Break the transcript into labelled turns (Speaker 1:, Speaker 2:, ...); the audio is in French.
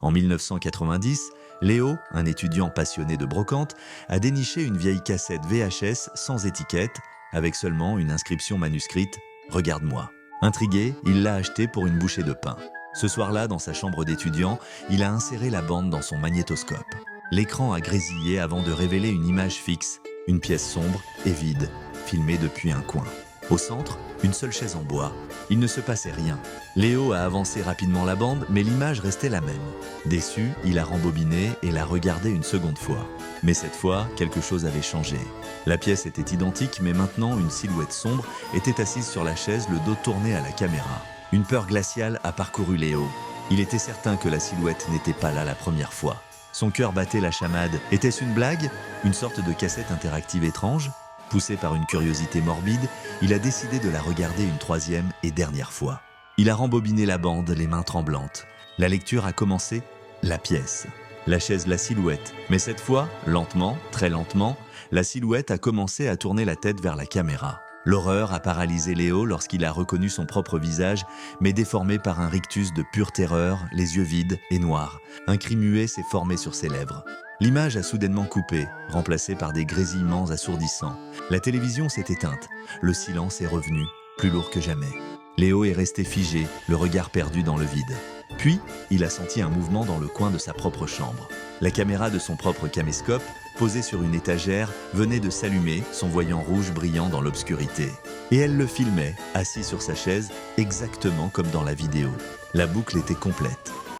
Speaker 1: En 1990, Léo, un étudiant passionné de brocante, a déniché une vieille cassette VHS sans étiquette, avec seulement une inscription manuscrite « Regarde-moi ». Intrigué, il l'a achetée pour une bouchée de pain. Ce soir-là, dans sa chambre d'étudiant, il a inséré la bande dans son magnétoscope. L'écran a grésillé avant de révéler une image fixe, une pièce sombre et vide, filmée depuis un coin. Au centre, une seule chaise en bois. Il ne se passait rien. Léo a avancé rapidement la bande, mais l'image restait la même. Déçu, il a rembobiné et l'a regardé une seconde fois. Mais cette fois, quelque chose avait changé. La pièce était identique, mais maintenant, une silhouette sombre était assise sur la chaise, le dos tourné à la caméra. Une peur glaciale a parcouru Léo. Il était certain que la silhouette n'était pas là la première fois. Son cœur battait la chamade. Était-ce une blague? Une sorte de cassette interactive étrange? Poussé par une curiosité morbide, il a décidé de la regarder une troisième et dernière fois. Il a rembobiné la bande, les mains tremblantes. La lecture a commencé, la pièce. La chaise, la silhouette. Mais cette fois, lentement, très lentement, la silhouette a commencé à tourner la tête vers la caméra. L'horreur a paralysé Léo lorsqu'il a reconnu son propre visage, mais déformé par un rictus de pure terreur, les yeux vides et noirs. Un cri muet s'est formé sur ses lèvres. L'image a soudainement coupé, remplacée par des grésillements assourdissants. La télévision s'est éteinte. Le silence est revenu, plus lourd que jamais. Léo est resté figé, le regard perdu dans le vide. Puis, il a senti un mouvement dans le coin de sa propre chambre. La caméra de son propre caméscope, posée sur une étagère, venait de s'allumer, son voyant rouge brillant dans l'obscurité. Et elle le filmait, assis sur sa chaise, exactement comme dans la vidéo. La boucle était complète.